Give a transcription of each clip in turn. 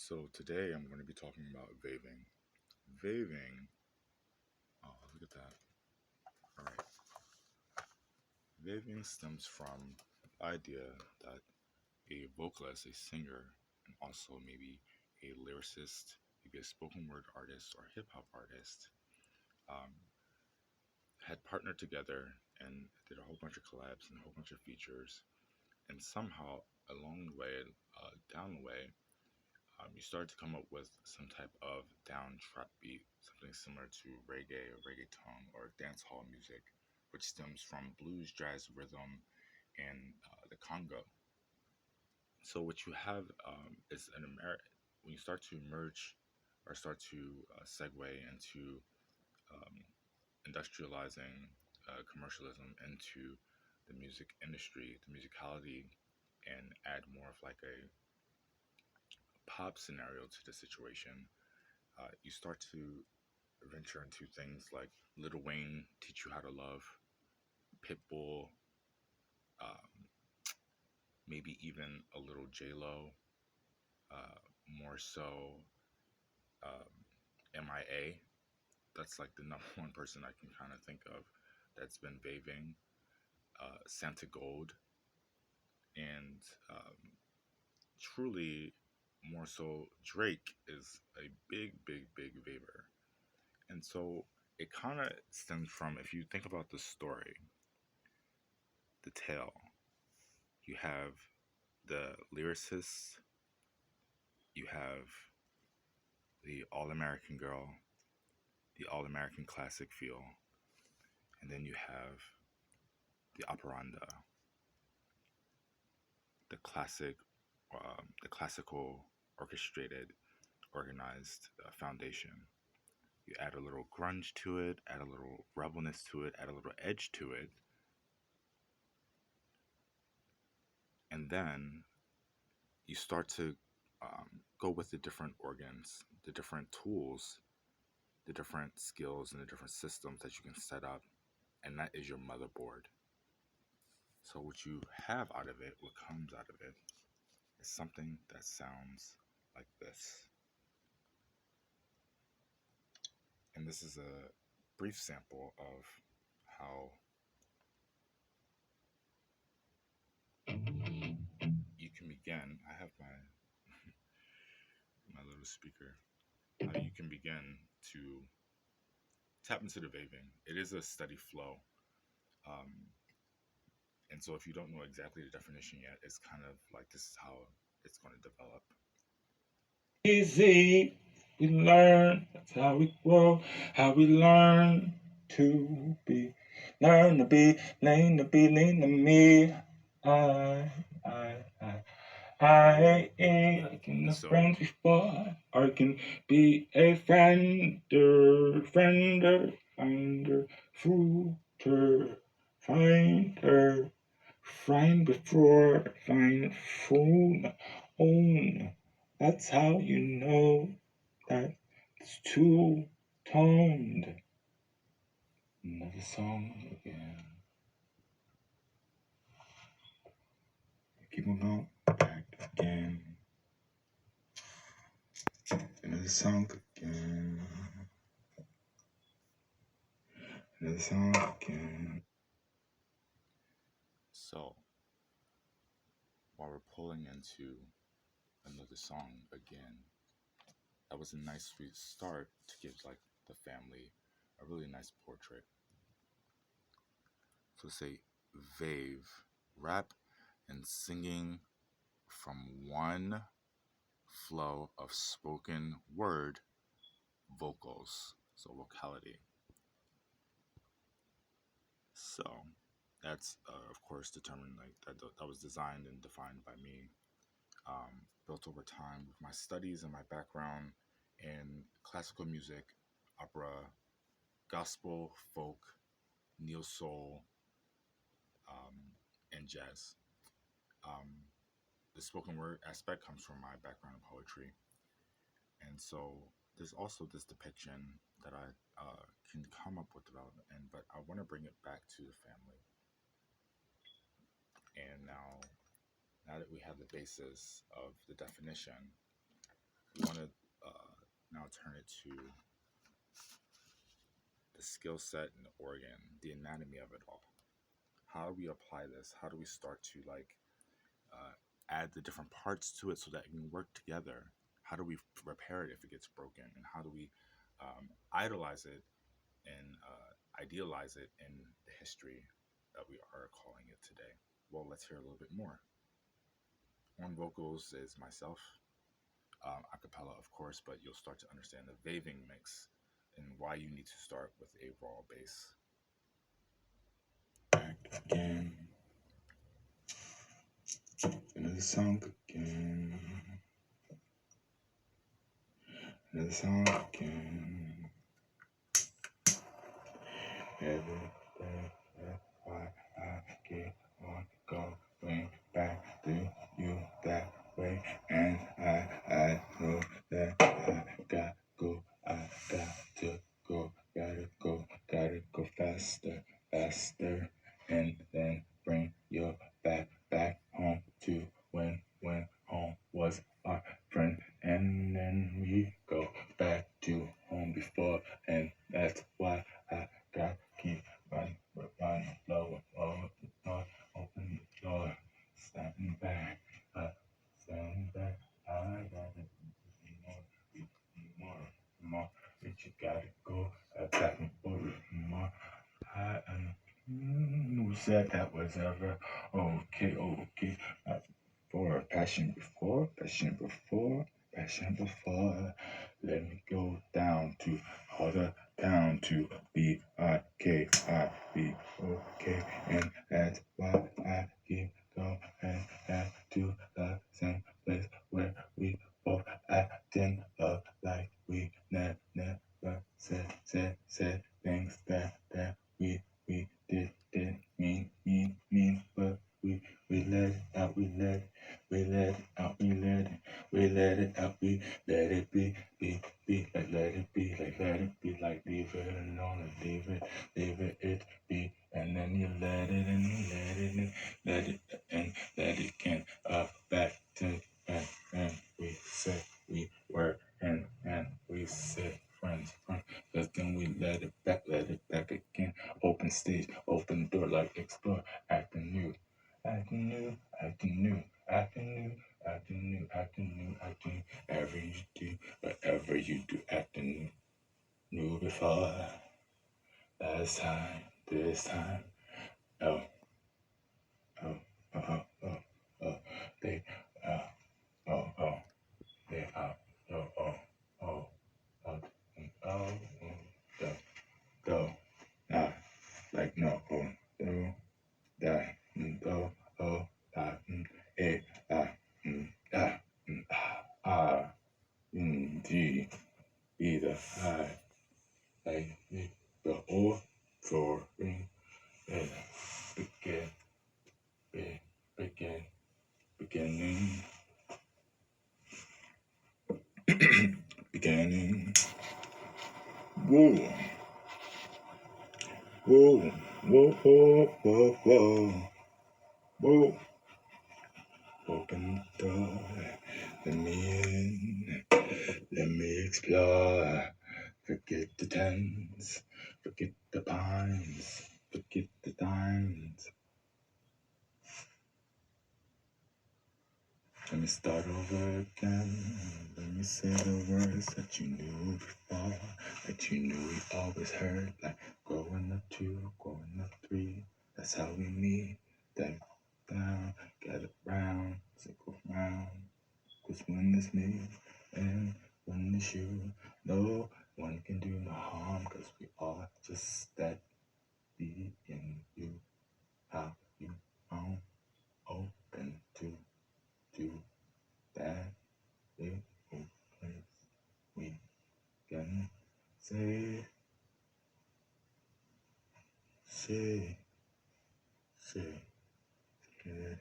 So today I'm going to be talking about vaving. Vaving, oh, look at that. All right. Vaving stems from the idea that a vocalist, a singer, and also maybe a lyricist, maybe a spoken word artist or hip hop artist, um, had partnered together and did a whole bunch of collabs and a whole bunch of features. And somehow along the way, down the way, you start to come up with some type of down trap beat, something similar to reggae or reggaeton or dancehall music, which stems from blues, jazz, rhythm, and the Congo. So what you have is when you start to merge or start to segue into um, industrializing commercialism into the music industry, the musicality, and add more of like a pop scenario to the situation, you start to venture into things like Little Wayne Teach You How to Love, Pitbull, um, maybe even a little J Lo, more so MIA. That's like the number one person I can kind of think of that's been vaving. Santa Gold, and truly more so Drake is a big vaver. And so it kind of stems from, if you think about the story, the tale, you have the lyricist, you have the All American girl, the All American classic feel, and then you have the operanda, the classic, the classical orchestrated, organized foundation. You add a little grunge to it, add a little rebelness to it, add a little edge to it, and then you start to go with the different organs, the different tools, the different skills, and the different systems that you can set up, and that is your motherboard. So, what you have out of it, what comes out of it, is something that sounds like this. And this is a brief sample of how you can begin. I have my little speaker. How you can begin to tap into the vaping. It is a steady flow. Um, And so if you don't know exactly the definition yet, it's kind of like this is how it's going to develop. Easy, we learn. That's how we grow. How we learn to be. Learn to be, lean to me. I, I, I. I ain't liking the friends before. I can be a finder, footer, finder, find before, find food, own. That's how you know that it's two toned. Another song again. Keep on going back again. Another song again. Another song again. So, while we're pulling into another song again, that was a nice sweet start to give like the family a really nice portrait. So say Vave, rap and singing from one flow of spoken word vocals, so vocality. So that's of course determined like that was designed and defined by me, built over time with my studies and my background in classical music, opera, gospel, folk, neo soul, and jazz. Um, the spoken word aspect comes from my background in poetry, and so there's also this depiction that I can come up with development in, but I want to bring it back to the family. And now that we have the basis of the definition, we want to now turn it to the skill set and the organ, the anatomy of it all. How do we apply this? How do we start to uh, add the different parts to it so that it can work together? How do we repair it if it gets broken? And how do we idolize it and idealize it in the history that we are calling it today? Well, let's hear a little bit more. On vocals is myself, a cappella, of course, but you'll start to understand the Vaving mix and why you need to start with a raw bass. Back again, another song again, another song again. Every day, that's why I keep on going back to you that way, and I know that I got to gotta go faster, faster, and then bring you back home to when home was our friend, and then we go back to home before, and that's why I got keep run, low, open the door, open the door, standing back, standing back. I gotta be more, but you gotta go back and forth more. Who said that was ever okay? For passion before. Let me go down to harder down to B.I.K.I.B. Okay, and that's why I keep going back to the same place where we both acting up like we never said things that we didn't mean, but we let it out, we let it out, we let it out, we let it be, like let it be, like let it be, like leave it alone, and leave it be, and then you let it and you let it and let it and let it again, back to back, and we said we were, and we said friends, cause then we let it back again, open stage, open door, like explore, acting new, acting new, acting new, acting new, acting new, acting new, acting whatever you do, whatever you do, acting new before, last time, this time, oh, oh, oh, oh, oh, they, oh, oh, oh, they, oh, oh, oh, oh, oh, oh, go, go, nah, like no, oh, do, die, do, oh, ah, eh, ah, ah, ah, D, either high, like the or for ring, and begin, begin, beginning, beginning, whoa, whoa, whoa, whoa, whoa, whoa, whoa, open the door, let me in, let me explore, forget the tents, forget the pines, forget the dimes. Let me start over again. Let me say the words that you knew before, that you knew we always heard, like growing up two, growing up three. That's how we meet. That down, gather round, circle round. 'Cause when it's me and when it's you, no one can do no harm. 'Cause we are just that be in you. How you open to do that little place we can say, say, say, say,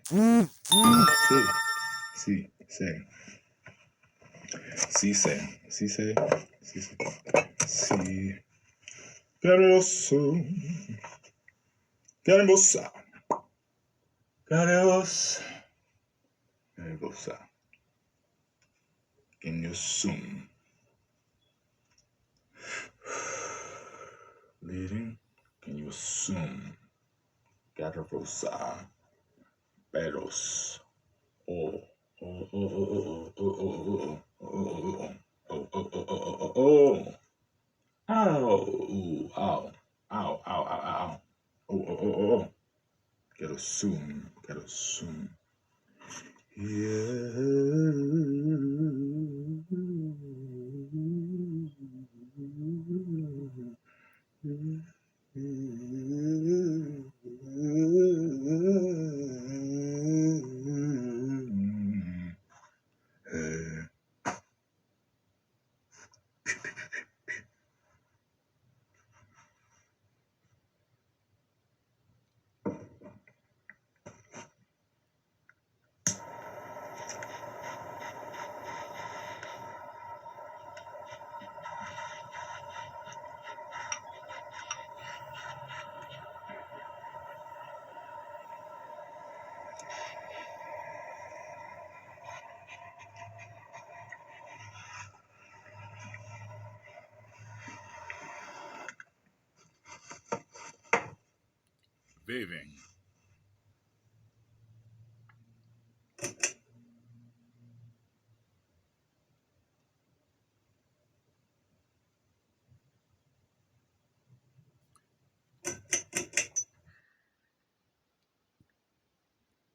see, say, see, say, see, say, see, see, caroso, carosa, caros, carosa. Can you zoom? Leading. Can you zoom? Gatarosa. Peros. Oh. Oh, oh, oh, oh, oh, oh, oh, oh, oh, oh, oh, oh, oh, oh, oh. Ow. Ooh, ow. Ow, ow, ow, ow. Oh, oh, oh, oh, oh. Quero zoom. Quero zoom. Yeah. Vaving.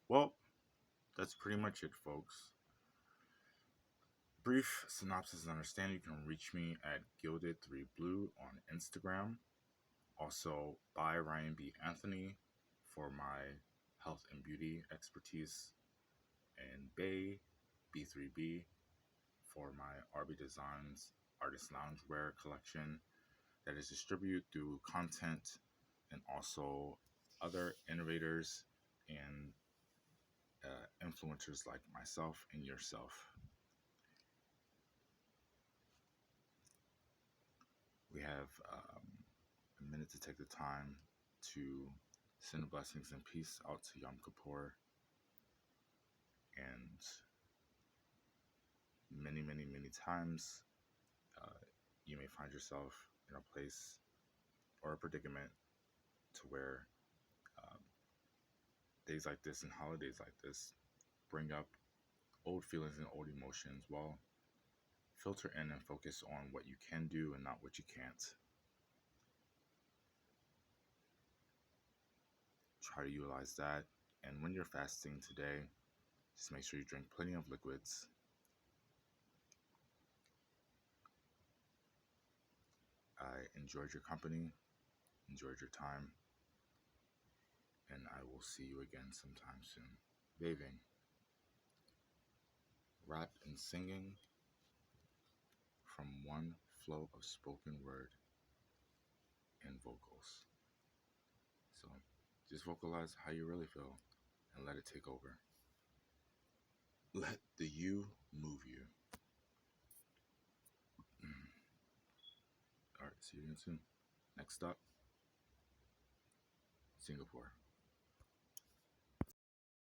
Well, that's pretty much it, folks. Brief synopsis and understanding. You can reach me at Gilded3Blue on Instagram. Also, by Ryan B. Anthony for my health and beauty expertise, and Bay B3B for my RB Designs Artist Loungewear collection that is distributed through content and also other innovators and influencers like myself and yourself. We have a minute to take the time to send blessings and peace out to Yom Kippur and many, many, many times you may find yourself in a place or a predicament to where um, days like this and holidays like this bring up old feelings and old emotions. Well, filter in and focus on what you can do and not what you can't. Try to utilize that. And when you're fasting today, just make sure you drink plenty of liquids. I enjoyed your company, enjoyed your time, and I will see you again sometime soon. Vaving, rap and singing from one flow of spoken word and vocals. So just vocalize how you really feel and let it take over. Let the you move you. All right, see you again soon. Next up, Singapore.